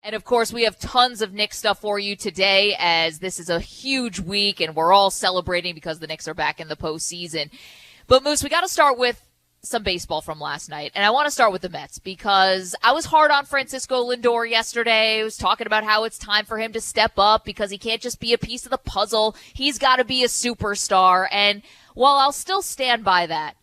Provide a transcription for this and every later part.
And, of course, we have tons of Knicks stuff for you today, as this is a huge week, and we're all celebrating because the Knicks are back in the postseason. But, Moose, we got to start with some baseball from last night, and I want to start with the Mets because I was hard on Francisco Lindor yesterday. I was talking about how it's time for him to step up because he can't just be a piece of the puzzle. He's got to be a superstar, and while I'll still stand by that,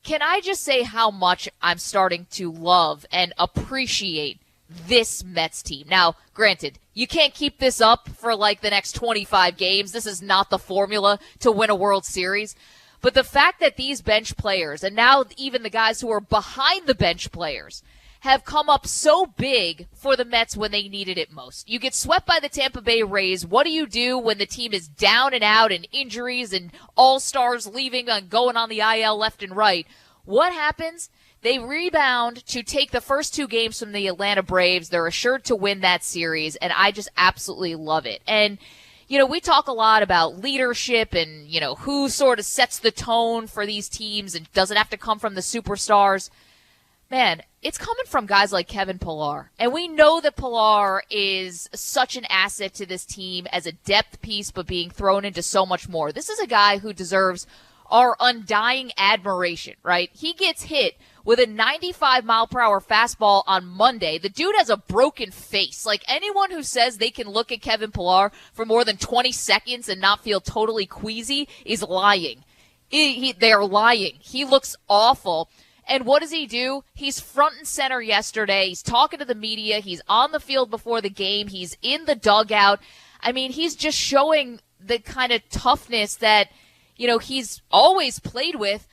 can I just say how much I'm starting to love and appreciate this Mets team? Now, granted, you can't keep this up for like the next 25 games. This is not the formula to win a World Series. But the fact that these bench players, and now even the guys who are behind the bench players, have come up so big for the Mets when they needed it most. You get swept by the Tampa Bay Rays. What do you do when the team is down and out and injuries and all-stars leaving and going on the IL left and right? What happens? They rebound to take the first two games from the Atlanta Braves. They're assured to win that series, and I just absolutely love it. And, you know, we talk a lot about leadership and, you know, who sort of sets the tone for these teams and doesn't have to come from the superstars. Man, it's coming from guys like Kevin Pillar. And we know that Pillar is such an asset to this team as a depth piece, but being thrown into so much more. This is a guy who deserves our undying admiration, right? He gets hit with a 95-mile-per-hour fastball on Monday. The dude has a broken face. Like, anyone who says they can look at Kevin Pillar for more than 20 seconds and not feel totally queasy is lying. They're lying. He looks awful. And what does he do? He's front and center yesterday. He's talking to the media. He's on the field before the game. He's in the dugout. I mean, he's just showing the kind of toughness that, you know, he's always played with.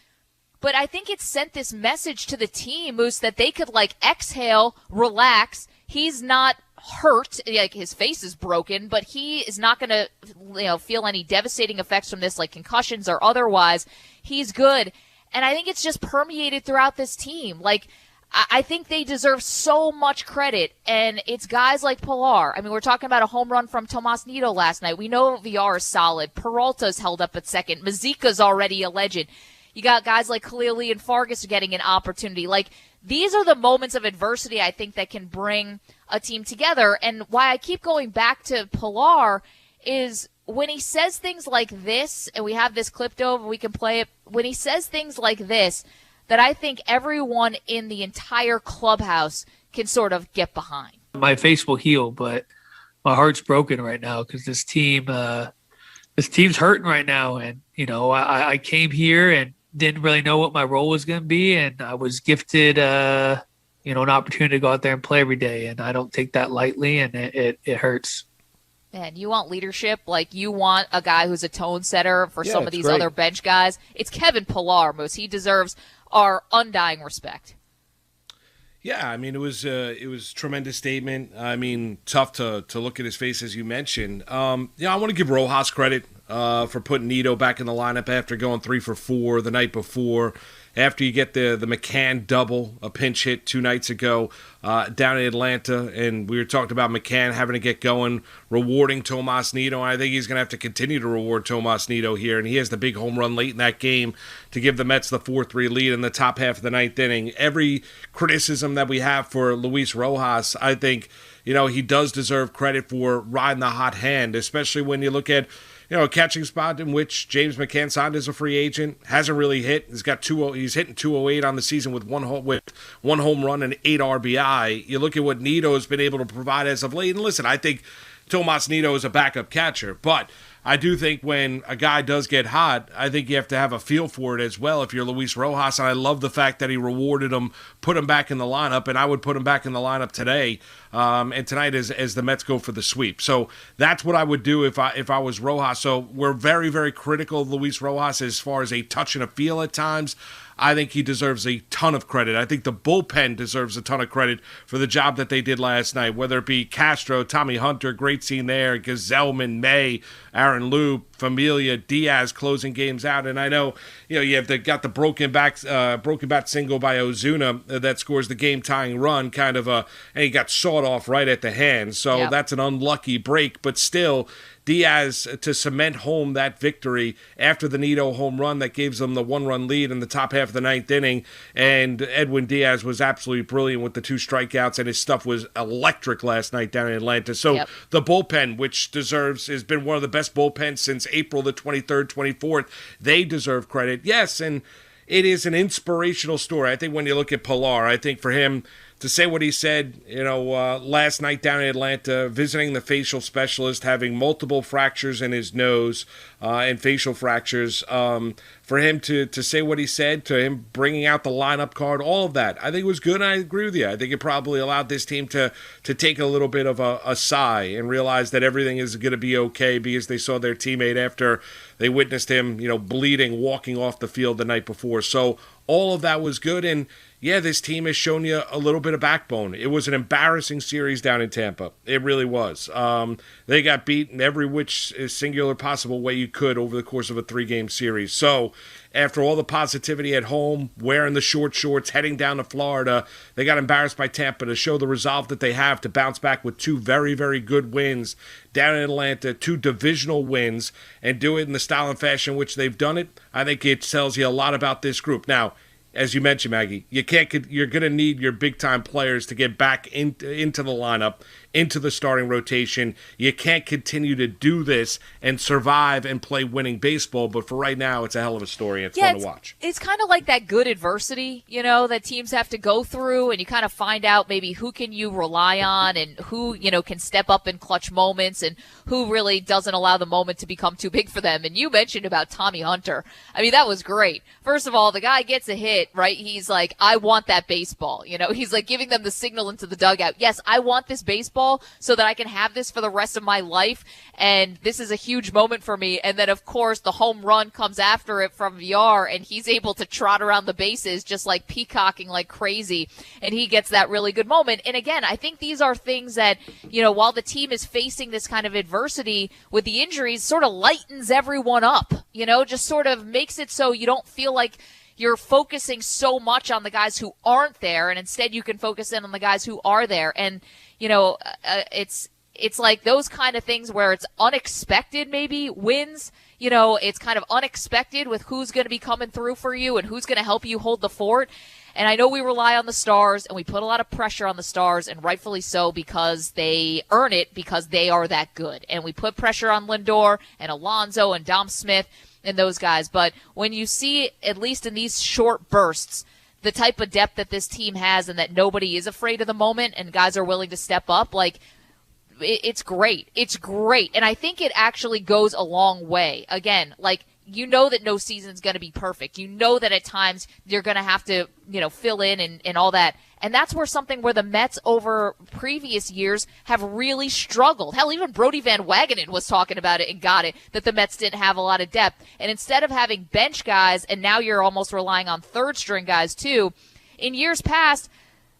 But I think it sent this message to the team, Moose, that they could, like, exhale, relax. He's not hurt. Like, his face is broken, but he is not going to, you know, feel any devastating effects from this, like concussions or otherwise. He's good. And I think it's just permeated throughout this team. Like, I think they deserve so much credit, and it's guys like Pillar. I mean, we're talking about a home run from Tomas Nido last night. We know VR is solid. Peralta's held up at second. Mazika's already a legend. You got guys like Khalil Lee and Fargas getting an opportunity. Like, these are the moments of adversity, I think, that can bring a team together. And why I keep going back to Pillar is when he says things like this, and we have this clipped over, we can play it. When he says things like this, that I think everyone in the entire clubhouse can sort of get behind. My face will heal, but my heart's broken right now because this team's hurting right now. And, you know, I came here and didn't really know what my role was going to be. And I was gifted, an opportunity to go out there and play every day. And I don't take that lightly, and it hurts. Man, you want leadership? Like, you want a guy who's a tone setter for some of these other bench guys? It's Kevin Pillar, Moose. He deserves our undying respect. Yeah, I mean, it was tremendous statement. I mean, tough to look at his face, as you mentioned. I want to give Rojas credit for putting Nido back in the lineup after going 3 for 4 the night before. After you get the McCann double, a pinch hit 2 nights ago down in Atlanta, and we were talking about McCann having to get going, rewarding Tomas Nido, and I think he's going to have to continue to reward Tomas Nido here, and he has the big home run late in that game to give the Mets the 4-3 lead in the top half of the ninth inning. Every criticism that we have for Luis Rojas, I think, he does deserve credit for riding the hot hand, especially when you look at a catching spot in which James McCann signed as a free agent, hasn't really hit. He's hitting 208 on the season with one home run and 8 RBI. You look at what Nido has been able to provide as of late, and listen, I think Tomas Nido is a backup catcher, but I do think when a guy does get hot, I think you have to have a feel for it as well if you're Luis Rojas, and I love the fact that he rewarded him, put him back in the lineup, and I would put him back in the lineup today and tonight as the Mets go for the sweep. So that's what I would do if I was Rojas. So we're very, very critical of Luis Rojas as far as a touch and a feel at times. I think he deserves a ton of credit. I think the bullpen deserves a ton of credit for the job that they did last night, whether it be Castro, Tommy Hunter, great scene there, Gazelman, May, Aaron Loop, Familia, Diaz closing games out. And I know, you have got the broken bat single by Ozuna that scores the game-tying run, and he got sawed off right at the hand. So That's an unlucky break, but still, Diaz to cement home that victory after the Nido home run that gives them the 1-run lead in the top half half of the ninth inning, and Edwin Diaz was absolutely brilliant with the 2 strikeouts, and his stuff was electric last night down in Atlanta. So the bullpen, which has been one of the best bullpens since April the 23rd, 24th, they deserve credit. Yes, and it is an inspirational story. I think when you look at Pilar, I think for him to say what he said, last night down in Atlanta, visiting the facial specialist, having multiple fractures in his nose and facial fractures, for him to say what he said, to him bringing out the lineup card, all of that, I think it was good, and I agree with you. I think it probably allowed this team to take a little bit of a sigh and realize that everything is going to be okay, because they saw their teammate after they witnessed him, bleeding, walking off the field the night before. So all of that was good, and yeah, this team has shown you a little bit of backbone. It was an embarrassing series down in Tampa. It really was. They got beaten every which singular possible way you could over the course of a 3-game series. So after all the positivity at home, wearing the short shorts, heading down to Florida, they got embarrassed by Tampa. To show the resolve that they have to bounce back with 2 very, very good wins down in Atlanta, 2 divisional wins, and do it in the style and fashion in which they've done it, I think it tells you a lot about this group. Now, as you mentioned, Maggie, you're going to need your big-time players to get back into the lineup, into the starting rotation. You can't continue to do this and survive and play winning baseball, but for right now, it's a hell of a story. It's fun to watch. It's kind of like that good adversity, that teams have to go through, and you kind of find out maybe who can you rely on and who, can step up in clutch moments and who really doesn't allow the moment to become too big for them. And you mentioned about Tommy Hunter. I mean, that was great. First of all, the guy gets a hit, right? He's like, I want that baseball. He's like giving them the signal into the dugout. Yes, I want this baseball so that I can have this for the rest of my life. And this is a huge moment for me. And then, of course, the home run comes after it from VR, and he's able to trot around the bases just like peacocking like crazy. And he gets that really good moment. And again, I think these are things that, while the team is facing this kind of adversity with the injuries, sort of lightens everyone up, just sort of makes it so you don't feel like you're focusing so much on the guys who aren't there, and instead you can focus in on the guys who are there. And, it's like those kind of things where it's unexpected maybe wins. It's kind of unexpected with who's going to be coming through for you and who's going to help you hold the fort. And I know we rely on the Stars, and we put a lot of pressure on the Stars, and rightfully so, because they earn it, because they are that good. And we put pressure on Lindor and Alonso and Dom Smith and those guys. But when you see, at least in these short bursts, the type of depth that this team has, and that nobody is afraid of the moment and guys are willing to step up, like, it's great. It's great. And I think it actually goes a long way. Again, like, that no season's going to be perfect. That at times you're going to have to, fill in and all that. And that's where the Mets over previous years have really struggled. Hell, even Brodie Van Wagenen was talking about it and got it, that the Mets didn't have a lot of depth. And instead of having bench guys, and now you're almost relying on third-string guys too, in years past,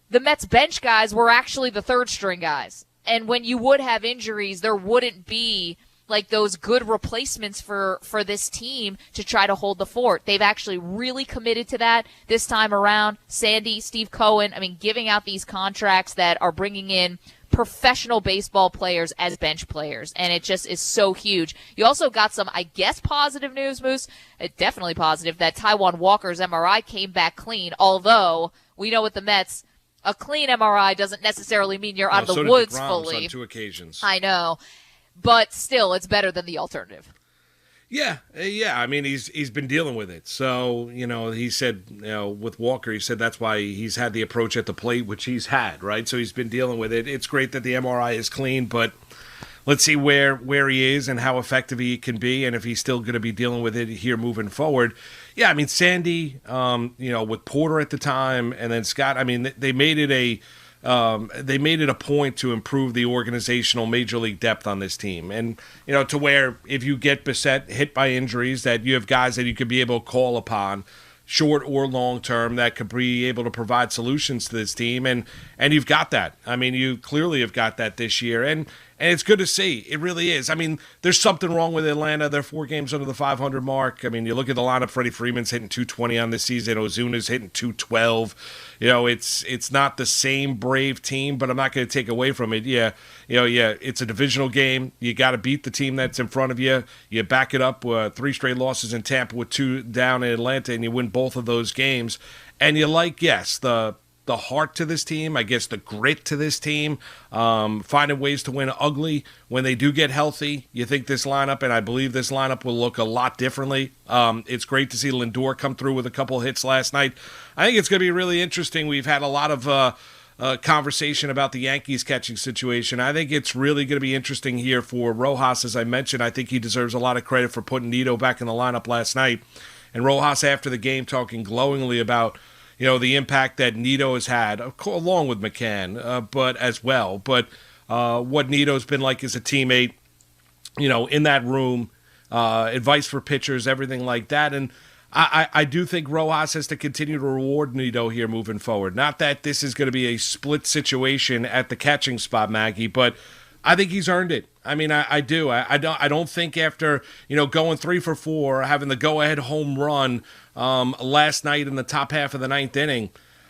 the Mets bench guys were actually the third-string guys. And when you would have injuries, there wouldn't be like those good replacements for this team to try to hold the fort. They've actually really committed to that this time around. Sandy, Steve Cohen, giving out these contracts that are bringing in professional baseball players as bench players, and it just is so huge. You also got some, I guess, positive news, Moose. Definitely positive, that Taijuan Walker's MRI came back clean, although we know with the Mets, a clean MRI doesn't necessarily mean you're out of the woods fully. On 2 occasions. I know. But still, it's better than the alternative. Yeah. He's been dealing with it. So, he said, with Walker, he said that's why he's had the approach at the plate, which he's had, right? So he's been dealing with it. It's great that the MRI is clean, but let's see where he is and how effective he can be, and if he's still going to be dealing with it here moving forward. Yeah, Sandy, with Porter at the time, and then Scott, they made it a point to improve the organizational major league depth on this team. And, to where if you get beset, hit by injuries, that you have guys that you could be able to call upon, short or long term, that could be able to provide solutions to this team. And you've got that. You clearly have got that this year. And it's good to see. It really is. There's something wrong with Atlanta. They're 4 games under the 500 mark. You look at the lineup, Freddie Freeman's hitting 220 on this season. Ozuna's hitting 212. It's not the same brave team, but I'm not going to take away from it. Yeah, it's a divisional game. You got to beat the team that's in front of you. You back it up with 3 straight losses in Tampa with 2 down in Atlanta, and you win both of those games. And you like, yes, the heart to this team, I guess the grit to this team, finding ways to win ugly when they do get healthy. You think this lineup, and I believe this lineup will look a lot differently. It's great to see Lindor come through with a couple hits last night. I think it's going to be really interesting. We've had a lot of conversation about the Yankees catching situation. I think it's really going to be interesting here for Rojas. As I mentioned, I think he deserves a lot of credit for putting Nido back in the lineup last night. And Rojas, after the game, talking glowingly about the impact that Nido has had, along with McCann, but as well. But what Nido's been like as a teammate, in that room, advice for pitchers, everything like that. And I do think Rojas has to continue to reward Nido here moving forward. Not that this is going to be a split situation at the catching spot, Maggie, but I think he's earned it. I mean, I do. I don't think after going 3 for 4, having the go-ahead home run last night in the top half of the 9th inning,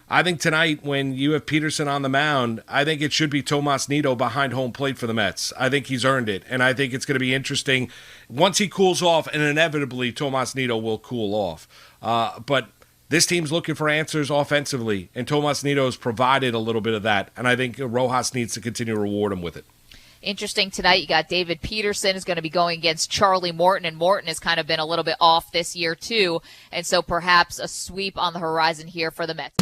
I think tonight when you have Peterson on the mound, I think it should be Tomas Nido behind home plate for the Mets. I think he's earned it, and I think it's going to be interesting once he cools off, and inevitably Tomas Nido will cool off. But this team's looking for answers offensively, and Tomas Nido has provided a little bit of that, and I think Rojas needs to continue to reward him with it. Interesting tonight, you got David Peterson is going to be going against Charlie Morton, and Morton has kind of been a little bit off this year too, and so perhaps a sweep on the horizon here for the Mets.